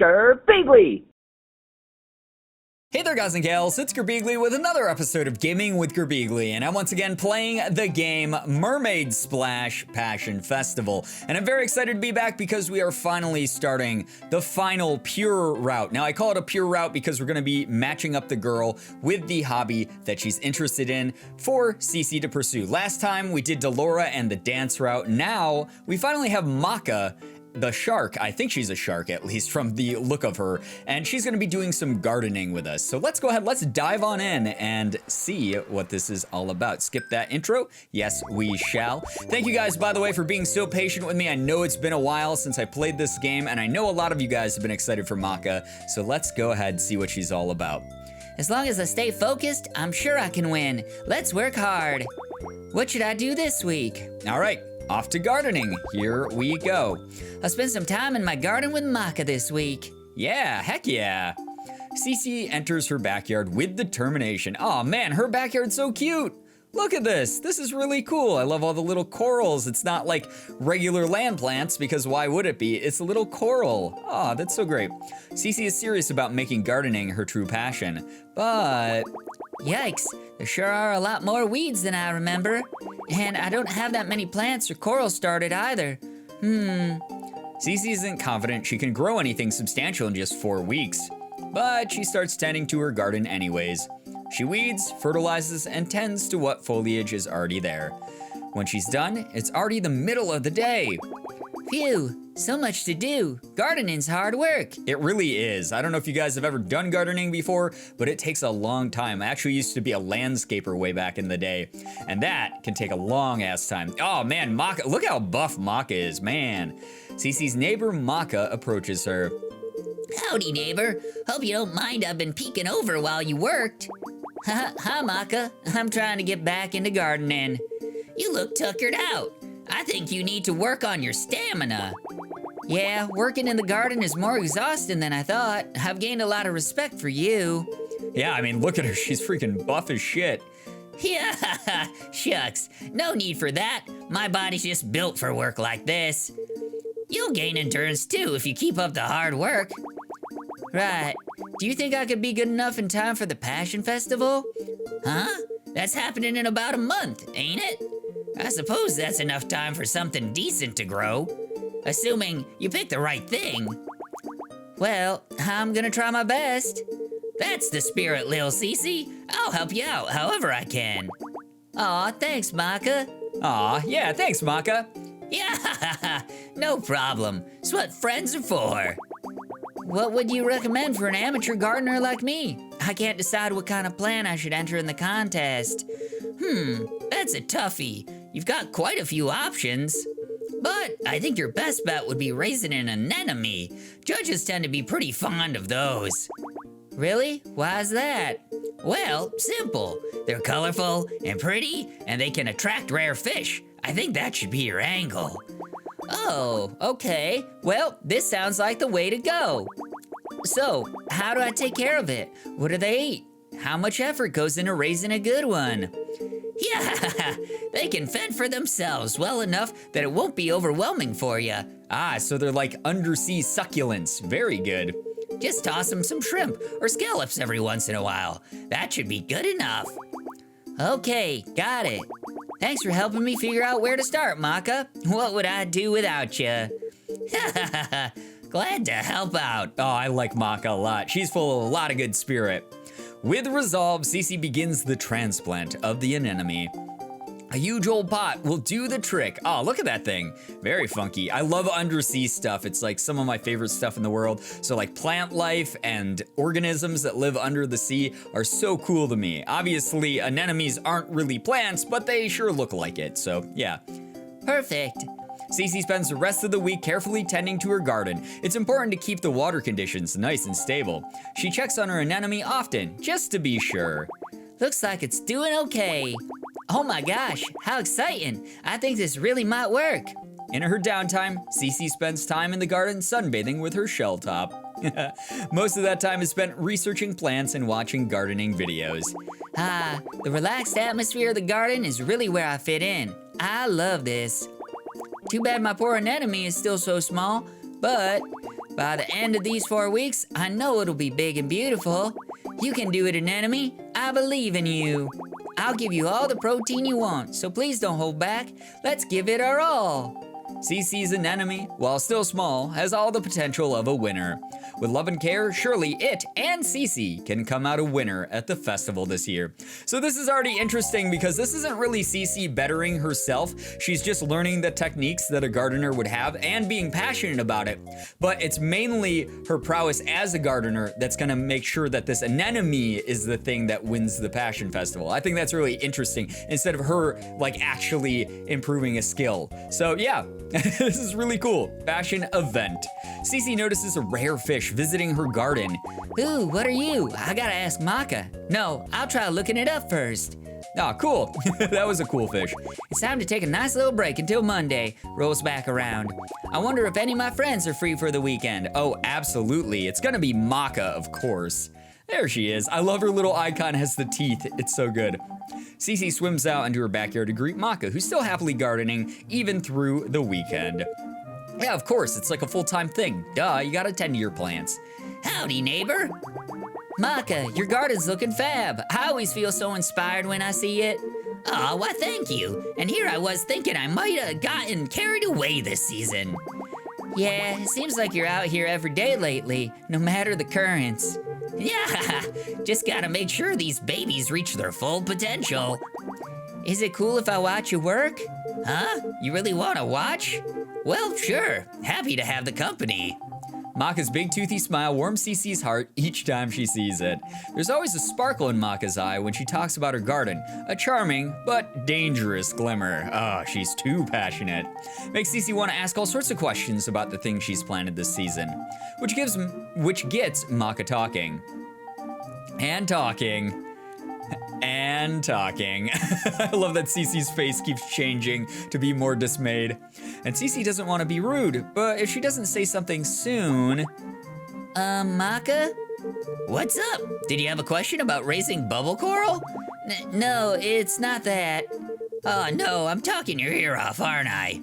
Girbeagly! Hey there guys and gals, it's Girbeagly with another episode of Gaming with Girbeagly, and I'm once again playing the game Mermaid Splash Passion Festival. And I'm very excited to be back because we are finally starting the final pure route. Now I call it a pure route because we're going to be matching up the girl with the hobby that she's interested in for Cece to pursue. Last time we did Delora and the dance route. Now we finally have Maka, the shark. I think she's a shark, at least from the look of her, and she's gonna be doing some gardening with us. So let's go ahead, let's dive on in and see what this is all about. Skip that intro. Yes, we shall. Thank you guys, by the way, for being so patient with me. I know it's been a while since I played this game, and I know a lot of you guys have been excited for Maka, so let's go ahead and see what she's all about. As long as I stay focused, I'm sure I can win. Let's work hard. What should I do this week? All right. Off to gardening. Here we go. I'll spend some time in my garden with Maka this week. Yeah, heck yeah. Cece enters her backyard with determination. Oh man, her backyard's so cute. Look at this. This is really cool. I love all the little corals. It's not like regular land plants because why would it be? It's a little coral. Oh, that's so great. Cece is serious about making gardening her true passion, but yikes, there sure are a lot more weeds than I remember. And I don't have that many plants or corals started either. Cece isn't confident she can grow anything substantial in just 4 weeks, but she starts tending to her garden anyways. She weeds, fertilizes, and tends to what foliage is already there. When she's done, it's already the middle of the day. Phew, so much to do. Gardening's hard work. It really is. I don't know if you guys have ever done gardening before, but it takes a long time. I actually used to be a landscaper way back in the day, and that can take a long ass time. Oh man, Maka, look how buff Maka is, man. Cece's neighbor Maka approaches her. Howdy, neighbor. Hope you don't mind I've been peeking over while you worked. Hi, Maka. I'm trying to get back into gardening. You look tuckered out. I think you need to work on your stamina. Yeah, working in the garden is more exhausting than I thought. I've gained a lot of respect for you. Yeah, I mean, look at her. She's freaking buff as shit. Yeah, shucks. No need for that. My body's just built for work like this. You'll gain endurance too if you keep up the hard work. Right. Do you think I could be good enough in time for the Passion Festival? Huh? That's happening in about a month, ain't it? I suppose that's enough time for something decent to grow. Assuming you pick the right thing. Well, I'm gonna try my best. That's the spirit, Lil Cece. I'll help you out however I can. Aw, thanks, Maka. Aw, yeah, thanks, Maka. Yeah, no problem. It's what friends are for. What would you recommend for an amateur gardener like me? I can't decide what kind of plant I should enter in the contest. That's a toughie. You've got quite a few options. But I think your best bet would be raising an anemone. Judges tend to be pretty fond of those. Really? Why's that? Well, simple. They're colorful and pretty, and they can attract rare fish. I think that should be your angle. Oh, okay. Well, this sounds like the way to go. So, how do I take care of it? What do they eat? How much effort goes into raising a good one? Yeah, they can fend for themselves well enough that it won't be overwhelming for you. Ah, so they're like undersea succulents. Very good. Just toss them some shrimp or scallops every once in a while. That should be good enough. Okay, got it. Thanks for helping me figure out where to start, Maka. What would I do without you? Glad to help out. Oh, I like Maka a lot. She's full of a lot of good spirit. With resolve, Cece begins the transplant of the anemone. A huge old pot will do the trick. Oh, look at that thing. Very funky. I love undersea stuff. It's like some of my favorite stuff in the world. So like plant life and organisms that live under the sea are so cool to me. Obviously, anemones aren't really plants, but they sure look like it. So yeah. Perfect. Cece spends the rest of the week carefully tending to her garden. It's important to keep the water conditions nice and stable. She checks on her anemone often, just to be sure. Looks like it's doing okay. Oh my gosh, how exciting. I think this really might work. In her downtime, Cece spends time in the garden sunbathing with her shell top. Most of that time is spent researching plants and watching gardening videos. The relaxed atmosphere of the garden is really where I fit in. I love this. Too bad my poor anemone is still so small, but By the end of these 4 weeks, I know it'll be big and beautiful. You can do it, Anemone. I believe in you. I'll give you all the protein you want, so please don't hold back. Let's give it our all. Cece's anemone, while still small, has all the potential of a winner. With love and care, surely it and Cece can come out a winner at the festival this year. So this is already interesting because this isn't really Cece bettering herself. She's just learning the techniques that a gardener would have and being passionate about it. But it's mainly her prowess as a gardener that's gonna make sure that this anemone is the thing that wins the Passion Festival. I think that's really interesting instead of her like actually improving a skill. So yeah, this is really cool. Passion event. Cece notices a rare fish visiting her garden. Ooh, what are you? I gotta ask Maka. No, I'll try looking it up first. Ah, cool. That was a cool fish. It's time to take a nice little break until Monday rolls back around. I wonder if any of my friends are free for the weekend. Oh, absolutely. It's gonna be Maka, of course. There she is. I love her little icon has the teeth. It's so good. Cece swims out into her backyard to greet Maka, who's still happily gardening even through the weekend. Yeah, of course, it's like a full-time thing. Duh, you gotta tend to your plants. Howdy, neighbor. Maka, your garden's looking fab. I always feel so inspired when I see it. Aw, why thank you. And here I was thinking I might have gotten carried away this season. Yeah, it seems like you're out here every day lately, no matter the currents. Yeah, just gotta make sure these babies reach their full potential. Is it cool if I watch you work? Huh? You really wanna watch? Well, sure. Happy to have the company. Maka's big toothy smile warms Cece's heart each time she sees it. There's always a sparkle in Maka's eye when she talks about her garden, a charming but dangerous glimmer. Ah, she's too passionate. Makes Cece want to ask all sorts of questions about the things she's planted this season, which gets Maka talking. And talking. And talking. I love that Cece's face keeps changing to be more dismayed. And Cece doesn't want to be rude, but if she doesn't say something soon... Maka? What's up? Did you have a question about raising bubble coral? No, it's not that. Oh no, I'm talking your ear off, aren't I?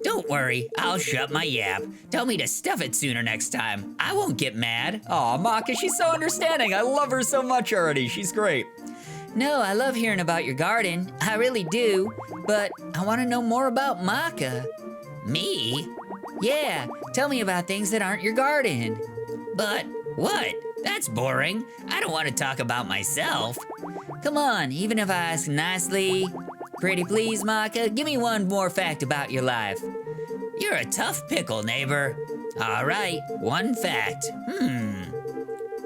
Don't worry, I'll shut my yap. Tell me to stuff it sooner next time. I won't get mad. Aw, Maka, she's so understanding. I love her so much already. She's great. No, I love hearing about your garden. I really do. But I want to know more about Maka. Me? Yeah, tell me about things that aren't your garden. But what? That's boring. I don't want to talk about myself. Come on, even if I ask nicely. Pretty please, Maka, give me one more fact about your life. You're a tough pickle, neighbor. All right, one fact.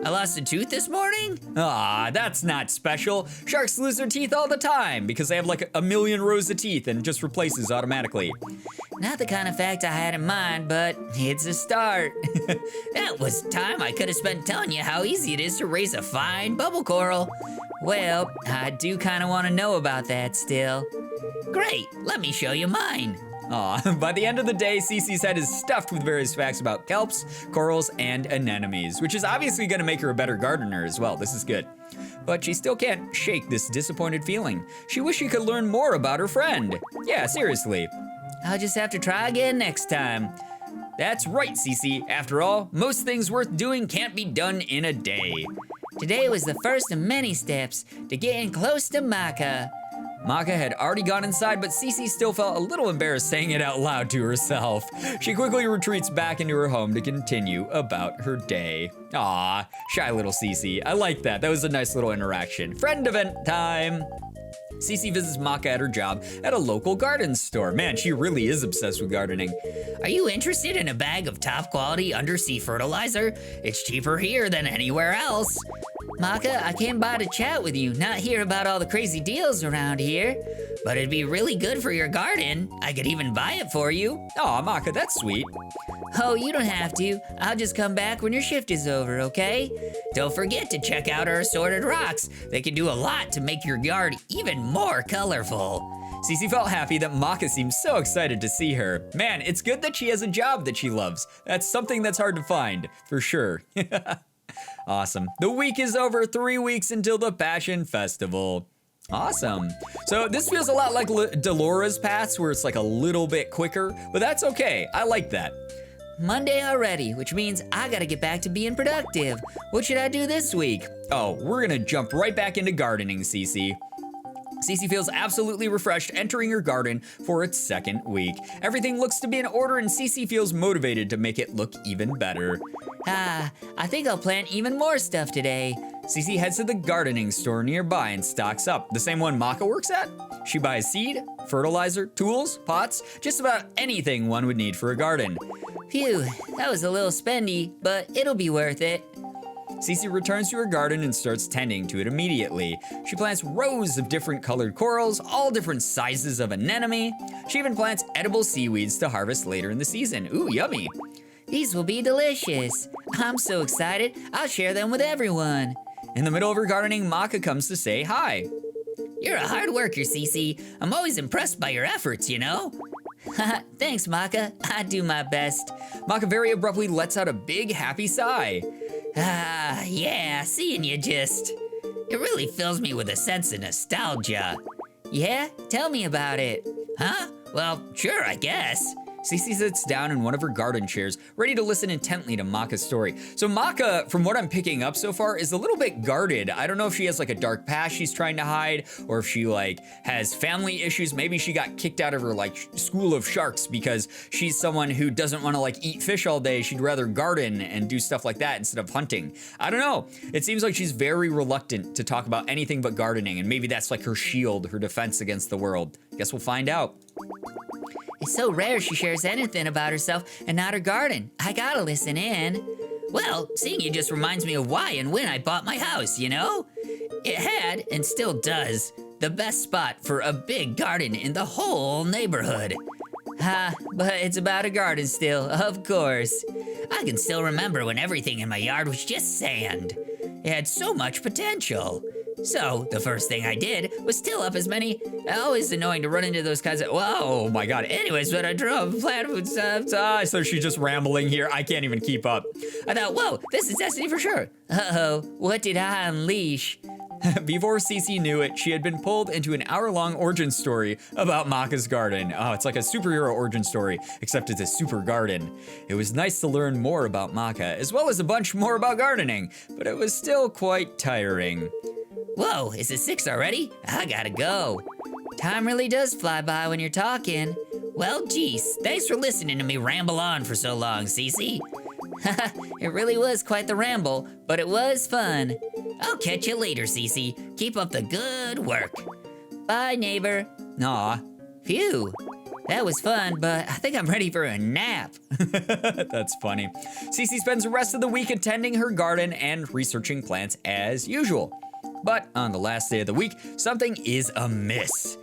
I lost a tooth this morning? Ah, that's not special. Sharks lose their teeth all the time because they have like a million rows of teeth and it just replaces automatically. Not the kind of fact I had in mind, but it's a start. That was time I could have spent telling you how easy it is to raise a fine bubble coral. Well, I do kind of want to know about that still. Great, let me show you mine. Aw, by the end of the day, Cece's head is stuffed with various facts about kelps, corals, and anemones, which is obviously gonna make her a better gardener as well. This is good. But she still can't shake this disappointed feeling. She wishes she could learn more about her friend. Yeah, seriously. I'll just have to try again next time. That's right, Cece. After all, most things worth doing can't be done in a day. Today was the first of many steps to getting close to Maka. Maka had already gone inside, but Cece still felt a little embarrassed saying it out loud to herself. She quickly retreats back into her home to continue about her day. Aw, shy little Cece. I like that. That was a nice little interaction. Friend event time. Cece visits Maka at her job at a local garden store. Man, she really is obsessed with gardening. Are you interested in a bag of top quality undersea fertilizer? It's cheaper here than anywhere else. Maka, I came by to chat with you, not hear about all the crazy deals around here. But it'd be really good for your garden. I could even buy it for you. Aw, Maka, that's sweet. Oh, you don't have to. I'll just come back when your shift is over, okay? Don't forget to check out our assorted rocks. They can do a lot to make your yard even more colorful. Cece felt happy that Maka seemed so excited to see her. Man, it's good that she has a job that she loves. That's something that's hard to find, for sure. Awesome. The week is over, 3 weeks until the Passion Festival. Awesome. So this feels a lot like Delora's paths, where it's like a little bit quicker, but that's okay. I like that. Monday already, which means I gotta get back to being productive. What should I do this week? Oh, we're gonna jump right back into gardening, Cece. Cece feels absolutely refreshed entering her garden for its second week. Everything looks to be in order and Cece feels motivated to make it look even better. I think I'll plant even more stuff today. Cece heads to the gardening store nearby and stocks up, the same one Maka works at. She buys seed, fertilizer, tools, pots, just about anything one would need for a garden. Phew, that was a little spendy, but it'll be worth it. Cece returns to her garden and starts tending to it immediately. She plants rows of different colored corals, all different sizes of anemone. She even plants edible seaweeds to harvest later in the season. Ooh, yummy. These will be delicious. I'm so excited, I'll share them with everyone. In the middle of her gardening, Maka comes to say hi. You're a hard worker, Cece. I'm always impressed by your efforts, you know? Thanks, Maka. I do my best. Maka very abruptly lets out a big, happy sigh. Yeah, seeing you just... It really fills me with a sense of nostalgia. Yeah? Tell me about it. Huh? Well, sure, I guess. Cece sits down in one of her garden chairs, ready to listen intently to Maka's story. So Maka, from what I'm picking up so far, is a little bit guarded. I don't know if she has like a dark past she's trying to hide, or if she like has family issues. Maybe she got kicked out of her like school of sharks because she's someone who doesn't want to like eat fish all day. She'd rather garden and do stuff like that instead of hunting. I don't know. It seems like she's very reluctant to talk about anything but gardening, and maybe that's like her shield, her defense against the world. Guess we'll find out. It's so rare she shares anything about herself and not her garden. I gotta listen in. Well, seeing you just reminds me of why and when I bought my house, you know? It had, and still does, the best spot for a big garden in the whole neighborhood. But it's about a garden still, of course. I can still remember when everything in my yard was just sand. It had so much potential. So, the first thing I did was till up as many, always annoying to run into those kinds of, whoa, Oh my god. anyways, but I drove plant food stuff. So she's just rambling here. I can't even keep up. I thought, whoa, this is destiny for sure. Uh-oh, what did I unleash? Before Cece knew it, she had been pulled into an hour-long origin story about Maka's garden. Oh, it's like a superhero origin story, except it's a super garden. It was nice to learn more about Maka, as well as a bunch more about gardening, but it was still quite tiring. Whoa, is it 6 already? I gotta go. Time really does fly by when you're talking. Well, geez, thanks for listening to me ramble on for so long, Cece. It really was quite the ramble, but it was fun. I'll catch you later, Cece. Keep up the good work. Bye, neighbor. Aw. Phew, that was fun, but I think I'm ready for a nap. That's funny. Cece spends the rest of the week attending her garden and researching plants as usual. But on the last day of the week, something is amiss.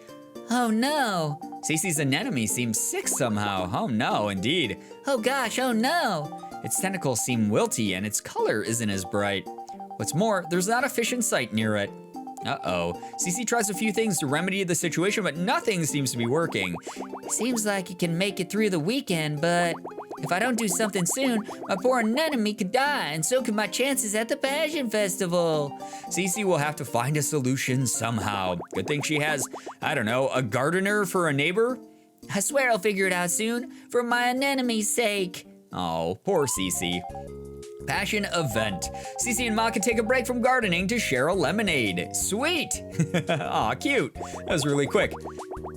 Oh no. Cece's anemone seems sick somehow. Oh no, indeed. Oh gosh, oh no. Its tentacles seem wilty and its color isn't as bright. What's more, there's not a fish in sight near it. Uh-oh. Cece tries a few things to remedy the situation, but nothing seems to be working. Seems like it can make it through the weekend, but if I don't do something soon, my poor anemone could die, and so could my chances at the Passion Festival. Cece will have to find a solution somehow. Good thing she has, I don't know, a gardener for a neighbor? I swear I'll figure it out soon, for my anemone's sake. Oh, poor Cece. Passion event. Cece and Maka take a break from gardening to share a lemonade. Sweet! Aw, cute. That was really quick.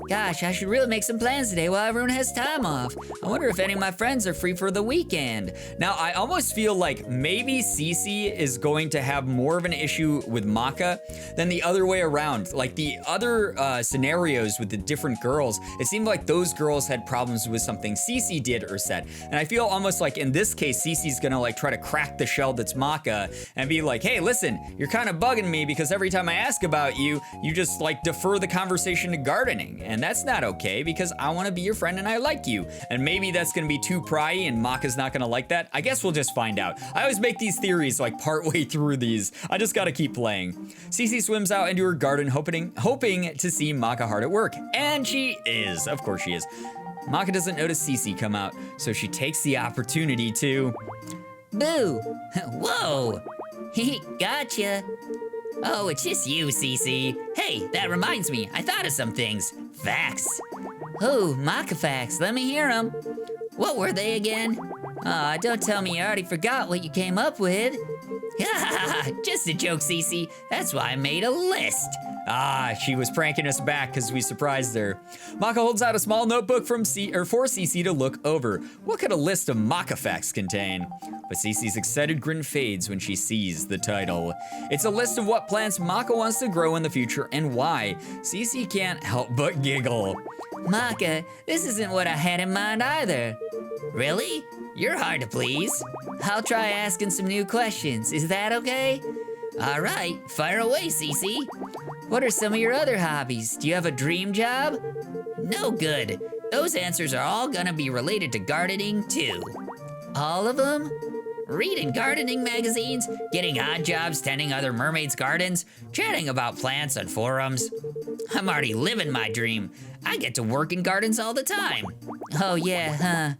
Gosh, I should really make some plans today while everyone has time off. I wonder if any of my friends are free for the weekend. Now, I almost feel like maybe Cece is going to have more of an issue with Maka than the other way around. Like the other scenarios with the different girls, it seemed like those girls had problems with something Cece did or said. And I feel almost like in this case, Cece's gonna like try to crack the shell that's Maka and be like, hey, listen, you're kind of bugging me because every time I ask about you, you just like defer the conversation to gardening. And that's not okay because I want to be your friend and I like you. And maybe that's going to be too pryy and Maka's not going to like that. I guess we'll just find out. I always make these theories like partway through these. I just got to keep playing. Cece swims out into her garden hoping to see Maka hard at work. And she is. Of course she is. Maka doesn't notice Cece come out, so she takes the opportunity to... Boo! Whoa! Gotcha! Oh, it's just you, Cece. Hey, that reminds me, I thought of some things. Facts. Oh, Maka facts, let me hear them. What were they again? Aw, don't tell me you already forgot what you came up with. Just a joke, Cece. That's why I made a list. Ah, she was pranking us back because we surprised her. Maka holds out a small notebook for Cece to look over. What could a list of Maka facts contain? But Cece's excited grin fades when she sees the title. It's a list of what plants Maka wants to grow in the future and why. Cece can't help but giggle. Maka, this isn't what I had in mind either. Really? You're hard to please. I'll try asking some new questions. Is that okay? All right, fire away, Cece. What are some of your other hobbies? Do you have a dream job? No good. Those answers are all gonna be related to gardening too. All of them? Reading gardening magazines, getting odd jobs tending other mermaids' gardens, chatting about plants on forums. I'm already living my dream. I get to work in gardens all the time. Oh yeah, huh?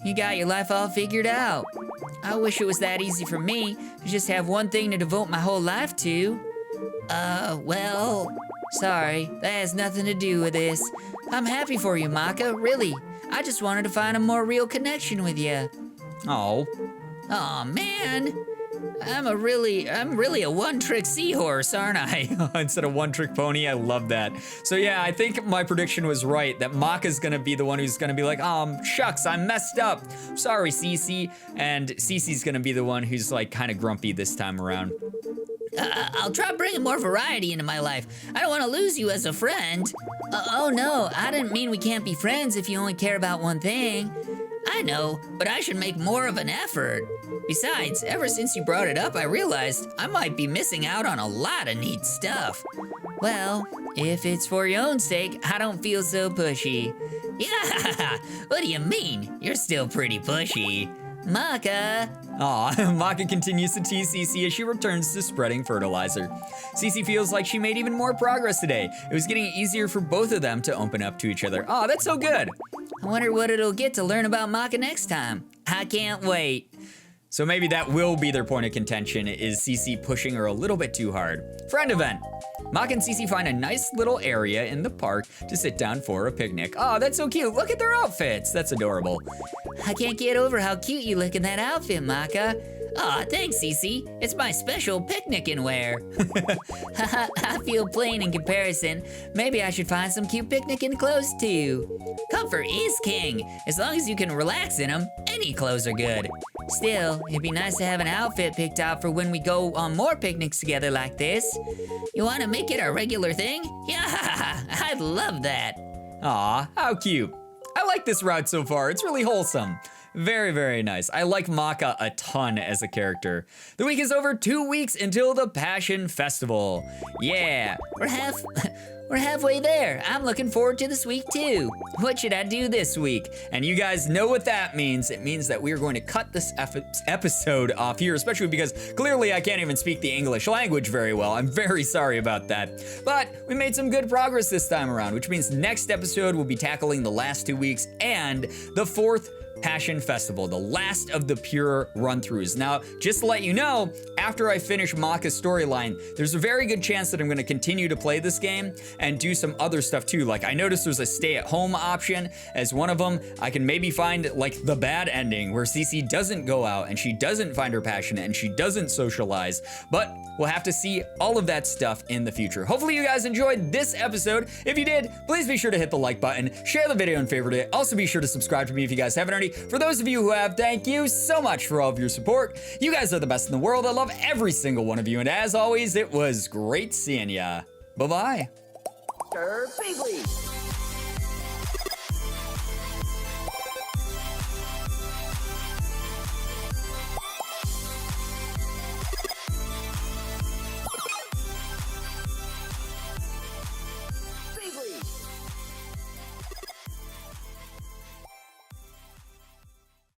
You got your life all figured out. I wish it was that easy for me to just have one thing to devote my whole life to. Well, sorry, that has nothing to do with this. I'm happy for you, Maka, really. I just wanted to find a more real connection with you. Oh. Aw, man. I'm really a one-trick seahorse, aren't I? Instead of one-trick pony, I love that. So yeah, I think my prediction was right, that Maka's gonna be the one who's gonna be like, shucks, I messed up. Sorry, Cece. And Cece's gonna be the one who's like kind of grumpy this time around. I'll try bringing more variety into my life. I don't want to lose you as a friend. Oh no, I didn't mean we can't be friends if you only care about one thing. I know, but I should make more of an effort. Besides, ever since you brought it up, I realized I might be missing out on a lot of neat stuff. Well, if it's for your own sake, I don't feel so pushy. Yeah, what do you mean? You're still pretty pushy. Maka! Aw, Maka continues to tease Cece as she returns to spreading fertilizer. Cece feels like she made even more progress today. It was getting easier for both of them to open up to each other. Aw, that's so good! I wonder what it'll get to learn about Maka next time. I can't wait. So maybe that will be their point of contention, is Cece pushing her a little bit too hard. Friend event! Maka and Cece find a nice little area in the park to sit down for a picnic. Oh, that's so cute. Look at their outfits. That's adorable. I can't get over how cute you look in that outfit, Maka. Aw, thanks, Cece. It's my special picnicking wear. I feel plain in comparison. Maybe I should find some cute picnicking clothes too. Comfort is king. As long as you can relax in them, any clothes are good. Still, it'd be nice to have an outfit picked out for when we go on more picnics together like this. You want to make it a regular thing? Yeah, I'd love that. Aw, how cute. I like this route so far. It's really wholesome. Very, very nice. I like Maka a ton as a character. The week is over, 2 weeks until the Passion Festival. Yeah. We're halfway there. I'm looking forward to this week too. What should I do this week? And you guys know what that means. It means that we are going to cut this episode off here, especially because clearly I can't even speak the English language very well. I'm very sorry about that. But we made some good progress this time around, which means next episode we'll be tackling the last 2 weeks and the 4th Passion Festival, the last of the pure run-throughs. Now, just to let you know, after I finish Maka's storyline, there's a very good chance that I'm going to continue to play this game and do some other stuff too. Like, I noticed there's a stay-at-home option as one of them. I can maybe find, like, the bad ending where Cece doesn't go out and she doesn't find her passion and she doesn't socialize, but we'll have to see all of that stuff in the future. Hopefully you guys enjoyed this episode. If you did, please be sure to hit the like button, share the video and favorite it. Also be sure to subscribe to me if you guys haven't already. For those of you who have, thank you so much for all of your support. You guys are the best in the world. I love every single one of you. And as always, it was great seeing ya. Bye-bye. Girbeagly.